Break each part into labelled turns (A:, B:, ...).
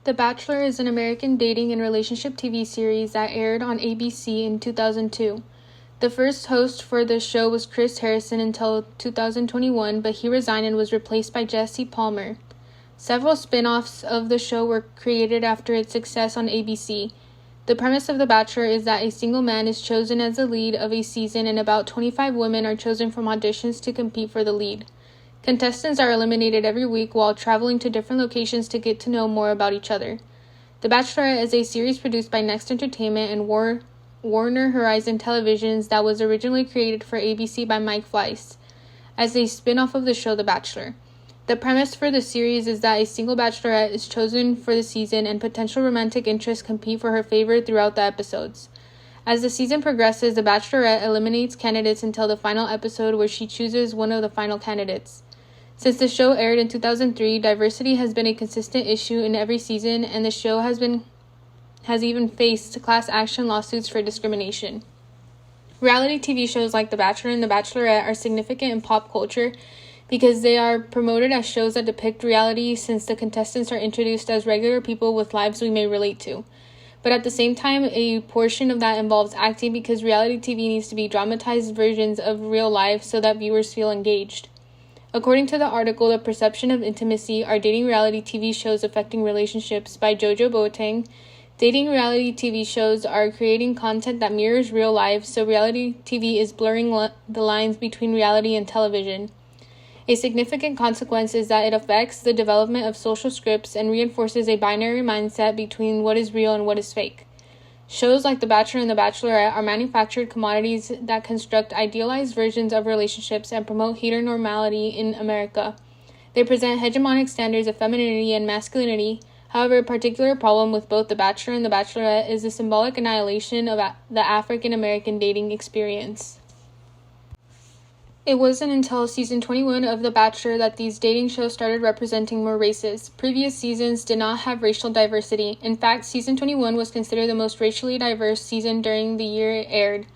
A: The Bachelor is an American dating and relationship TV series that aired on ABC in 2002. The first host for the show was Chris Harrison until 2021, but he resigned and was replaced by Jesse Palmer. Several spin-offs of the show were created after its success on ABC. The premise of The Bachelor is that a single man is chosen as the lead of a season and about 25 women are chosen from auditions to compete for the lead. Contestants are eliminated every week while traveling to different locations to get to know more about each other. The Bachelorette is a series produced by Next Entertainment and Warner Horizon Televisions that was originally created for ABC by Mike Fleiss as a spin-off of the show The Bachelor. The premise for the series is that a single bachelorette is chosen for the season and potential romantic interests compete for her favor throughout the episodes. As the season progresses, the bachelorette eliminates candidates until the final episode where she chooses one of the final candidates. Since the show aired in 2003, diversity has been a consistent issue in every season, and the show has even faced class action lawsuits for discrimination. Reality TV shows like The Bachelor and The Bachelorette are significant in pop culture because they are promoted as shows that depict reality since the contestants are introduced as regular people with lives we may relate to. But at the same time, a portion of that involves acting because reality TV needs to be dramatized versions of real life so that viewers feel engaged. According to the article, The Perception of Intimacy, Are Dating Reality TV Shows Affecting Relationships by Jojo Boateng, dating reality TV shows are creating content that mirrors real life, so reality TV is blurring the lines between reality and television. A significant consequence is that it affects the development of social scripts and reinforces a binary mindset between what is real and what is fake. Shows like The Bachelor and The Bachelorette are manufactured commodities that construct idealized versions of relationships and promote heteronormality in America. They present hegemonic standards of femininity and masculinity. However, a particular problem with both The Bachelor and The Bachelorette is the symbolic annihilation of the African American dating experience. It wasn't until season 21 of The Bachelor that these dating shows started representing more races. Previous seasons did not have racial diversity. In fact, season 21 was considered the most racially diverse season during the year it aired.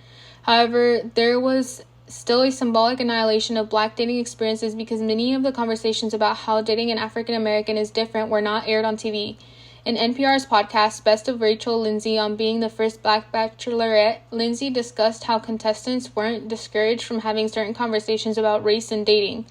A: However, there was still a symbolic annihilation of black dating experiences because many of the conversations about how dating an African American is different were not aired on TV. In NPR's podcast, Best of Rachel Lindsay, on being the first black bachelorette, Lindsay discussed how contestants weren't discouraged from having certain conversations about race and dating.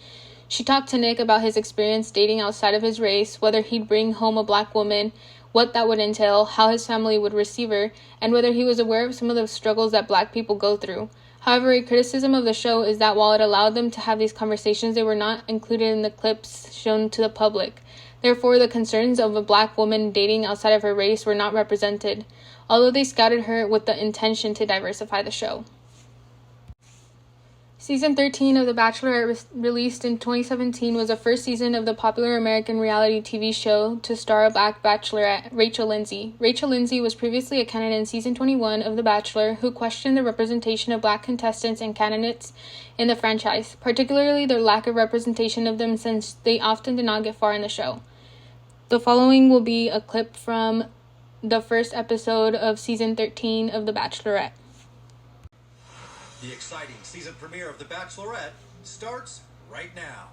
A: She talked to Nick about his experience dating outside of his race, whether he'd bring home a black woman, what that would entail, how his family would receive her, and whether he was aware of some of the struggles that black people go through. However, a criticism of the show is that while it allowed them to have these conversations, they were not included in the clips shown to the public. Therefore, the concerns of a black woman dating outside of her race were not represented, although they scouted her with the intention to diversify the show. Season 13 of The Bachelorette, released in 2017, was the first season of the popular American reality TV show to star a black bachelorette, Rachel Lindsay. Rachel Lindsay was previously a candidate in season 21 of The Bachelor who questioned the representation of black contestants and candidates in the franchise, particularly the lack of representation of them since they often did not get far in the show. The following will be a clip from the first episode of season 13 of The Bachelorette.
B: The exciting season premiere of The Bachelorette starts right now.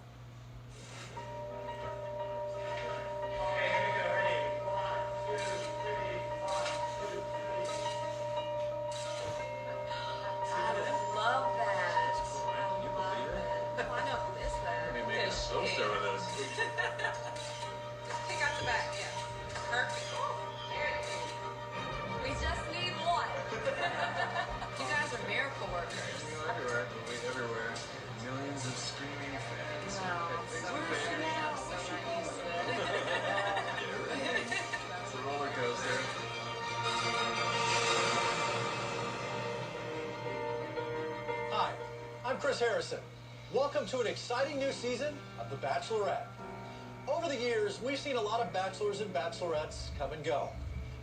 B: Hi, I'm Chris Harrison. Welcome to an exciting new season of The Bachelorette. Over the years, we've seen a lot of bachelors and bachelorettes come and go.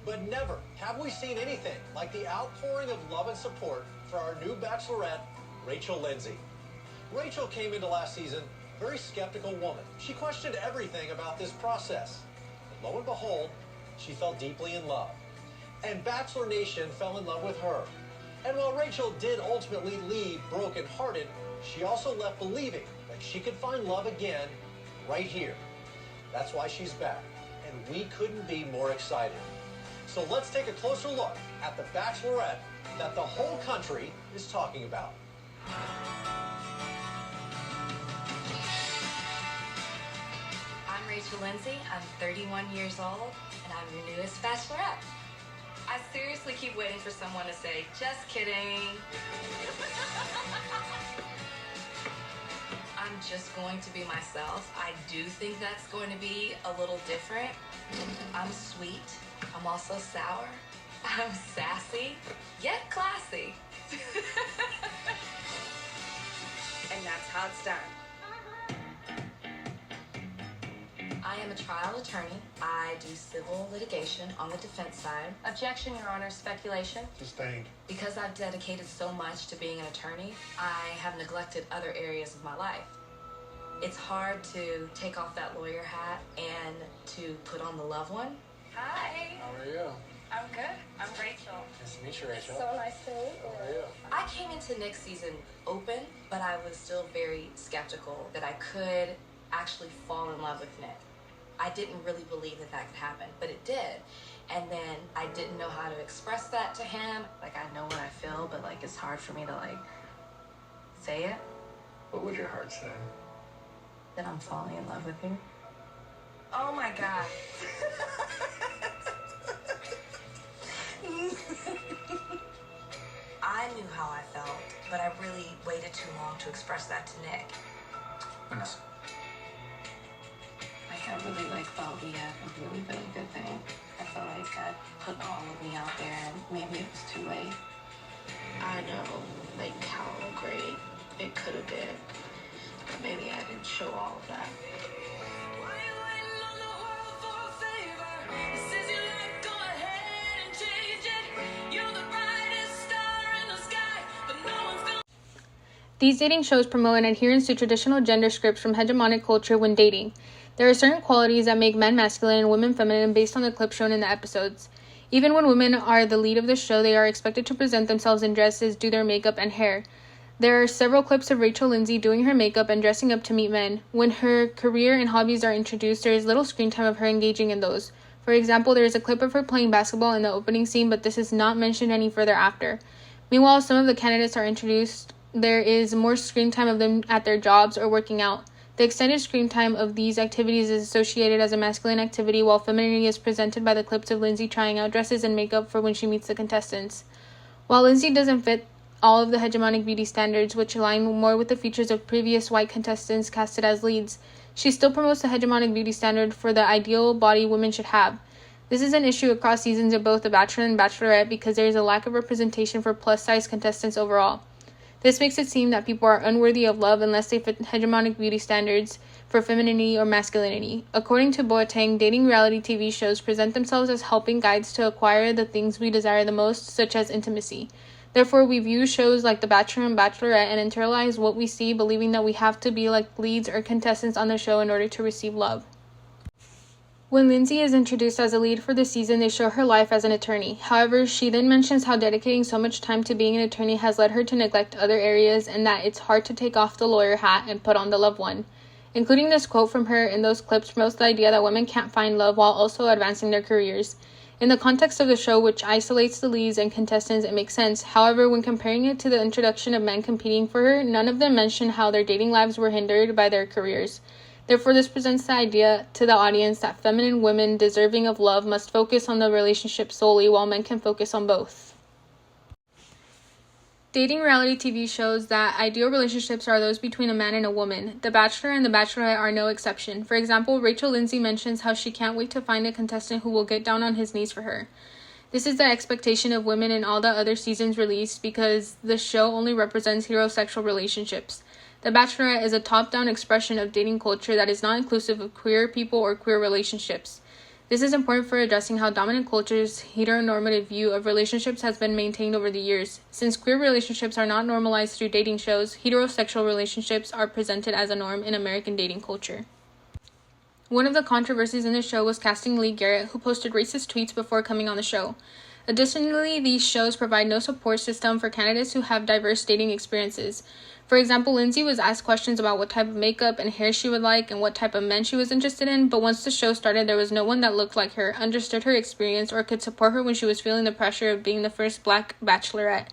B: But never have we seen anything like the outpouring of love and support for our new bachelorette, Rachel Lindsay. Rachel came into last season a very skeptical woman. She questioned everything about this process. And lo and behold, she fell deeply in love. And Bachelor Nation fell in love with her. And while Rachel did ultimately leave brokenhearted, she also left believing that she could find love again right here. That's why she's back. And and we couldn't be more excited. So let's take a closer look at the Bachelorette that the whole country is talking about.
C: I'm Rachel Lindsay, I'm 31 years old, and I'm your newest Bachelorette. I seriously keep waiting for someone to say, just kidding. I'm just going to be myself. I do think that's going to be a little different. I'm sweet, I'm also sour, I'm sassy, yet classy. And that's how it's done. I am a trial attorney. I do civil litigation on the defense side. Objection, Your Honor, speculation.
B: Sustained.
C: Because I've dedicated so much to being an attorney, I have neglected other areas of my life. It's hard to take off that lawyer hat and to put on the loved one.
D: Hi.
E: How are you?
D: I'm good. I'm Rachel.
E: Nice to meet you, Rachel.
D: So nice to meet you.
E: How are you?
C: I came into next season open, but I was still very skeptical that I could actually fall in love with Nick. I didn't really believe that that could happen, but it did. And then I didn't know how to express that to him. Like, I know what I feel, but like it's hard for me to like say it.
E: What would your heart say?
C: That I'm falling in love with you. Oh my God. I knew how I felt, but I really waited too long to express that to Nick.
E: Vanessa.
C: Like, I really felt we had a really, really good thing. I felt like I put all of me out there and maybe it was too late. I know, like, how great it could have been, but maybe I didn't show all of that.
A: These dating shows promote an adherence to traditional gender scripts from hegemonic culture when dating. There are certain qualities that make men masculine and women feminine based on the clips shown in the episodes. Even when women are the lead of the show, they are expected to present themselves in dresses, do their makeup, and hair. There are several clips of Rachel Lindsay doing her makeup and dressing up to meet men. When her career and hobbies are introduced, there is little screen time of her engaging in those. For example, there is a clip of her playing basketball in the opening scene, but this is not mentioned any further after. Meanwhile, some of the candidates are introduced. There is more screen time of them at their jobs or working out. The extended screen time of these activities is associated as a masculine activity, while femininity is presented by the clips of Lindsay trying out dresses and makeup for when she meets the contestants. While Lindsay doesn't fit all of the hegemonic beauty standards, which align more with the features of previous white contestants casted as leads, she still promotes the hegemonic beauty standard for the ideal body women should have. This is an issue across seasons of both The Bachelor and Bachelorette because there is a lack of representation for plus-size contestants overall. This makes it seem that people are unworthy of love unless they fit hegemonic beauty standards for femininity or masculinity. According to Boateng, dating reality TV shows present themselves as helping guides to acquire the things we desire the most, such as intimacy. Therefore, we view shows like The Bachelor and Bachelorette and internalize what we see, believing that we have to be like leads or contestants on the show in order to receive love. When Lindsay is introduced as a lead for the season, they show her life as an attorney. However, she then mentions how dedicating so much time to being an attorney has led her to neglect other areas and that it's hard to take off the lawyer hat and put on the loved one. Including this quote from her in those clips promotes the idea that women can't find love while also advancing their careers. In the context of the show, which isolates the leads and contestants, it makes sense. However, when comparing it to the introduction of men competing for her, none of them mention how their dating lives were hindered by their careers. Therefore, this presents the idea to the audience that feminine women deserving of love must focus on the relationship solely, while men can focus on both. Dating reality TV shows that ideal relationships are those between a man and a woman. The Bachelor and The Bachelorette are no exception. For example, Rachel Lindsay mentions how she can't wait to find a contestant who will get down on his knees for her. This is the expectation of women in all the other seasons released because the show only represents heterosexual relationships. The Bachelorette is a top-down expression of dating culture that is not inclusive of queer people or queer relationships. This is important for addressing how dominant culture's heteronormative view of relationships has been maintained over the years. Since queer relationships are not normalized through dating shows, heterosexual relationships are presented as a norm in American dating culture. One of the controversies in the show was casting Lee Garrett, who posted racist tweets before coming on the show. Additionally, these shows provide no support system for candidates who have diverse dating experiences. For example, Lindsay was asked questions about what type of makeup and hair she would like and what type of men she was interested in, but once the show started, there was no one that looked like her, understood her experience, or could support her when she was feeling the pressure of being the first Black bachelorette.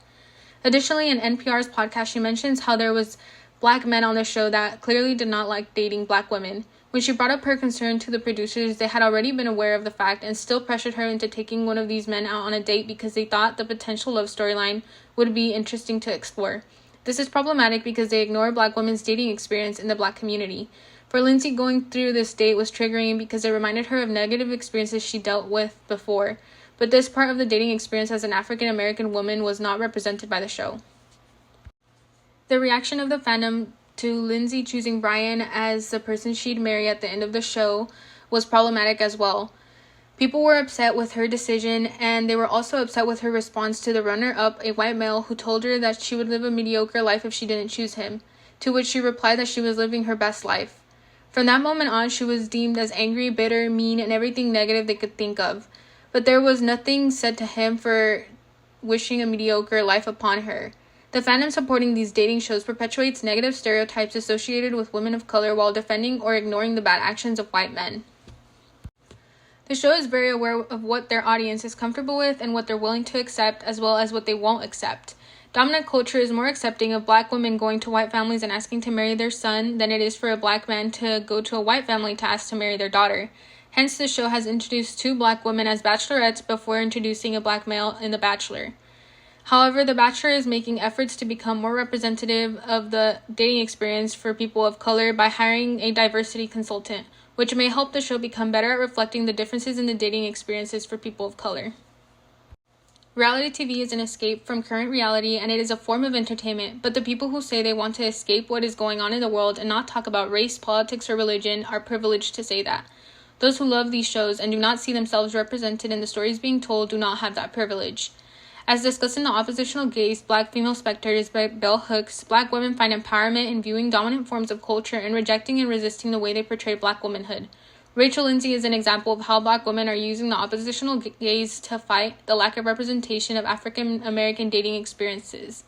A: Additionally, in NPR's podcast, she mentions how there was Black men on the show that clearly did not like dating Black women. When she brought up her concern to the producers, they had already been aware of the fact and still pressured her into taking one of these men out on a date because they thought the potential love storyline would be interesting to explore. This is problematic because they ignore Black women's dating experience in the Black community. For Lindsay, going through this date was triggering because it reminded her of negative experiences she dealt with before, but this part of the dating experience as an African American woman was not represented by the show. The reaction of the fandom to Lindsay choosing Brian as the person she'd marry at the end of the show was problematic as well. People were upset with her decision, and they were also upset with her response to the runner-up, a white male who told her that she would live a mediocre life if she didn't choose him, to which she replied that she was living her best life. From that moment on, she was deemed as angry, bitter, mean, and everything negative they could think of. But there was nothing said to him for wishing a mediocre life upon her. The fandom supporting these dating shows perpetuates negative stereotypes associated with women of color while defending or ignoring the bad actions of white men. The show is very aware of what their audience is comfortable with and what they're willing to accept, as well as what they won't accept. Dominant culture is more accepting of Black women going to white families and asking to marry their son than it is for a Black man to go to a white family to ask to marry their daughter. Hence, the show has introduced 2 Black women as bachelorettes before introducing a Black male in The Bachelor. However, The Bachelor is making efforts to become more representative of the dating experience for people of color by hiring a diversity consultant, which may help the show become better at reflecting the differences in the dating experiences for people of color. Reality TV is an escape from current reality, and it is a form of entertainment, but the people who say they want to escape what is going on in the world and not talk about race, politics, or religion are privileged to say that. Those who love these shows and do not see themselves represented in the stories being told do not have that privilege. As discussed in The Oppositional Gaze, Black Female Specters by Bell Hooks, Black women find empowerment in viewing dominant forms of culture and rejecting and resisting the way they portray Black womanhood. Rachel Lindsay is an example of how Black women are using the oppositional gaze to fight the lack of representation of African American dating experiences.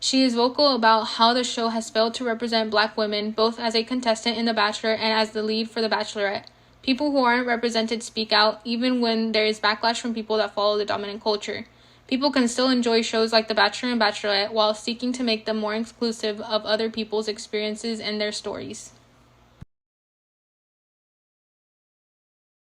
A: She is vocal about how the show has failed to represent Black women, both as a contestant in The Bachelor and as the lead for The Bachelorette. People who aren't represented speak out, even when there is backlash from people that follow the dominant culture. People can still enjoy shows like The Bachelor and Bachelorette while seeking to make them more inclusive of other people's experiences and their stories.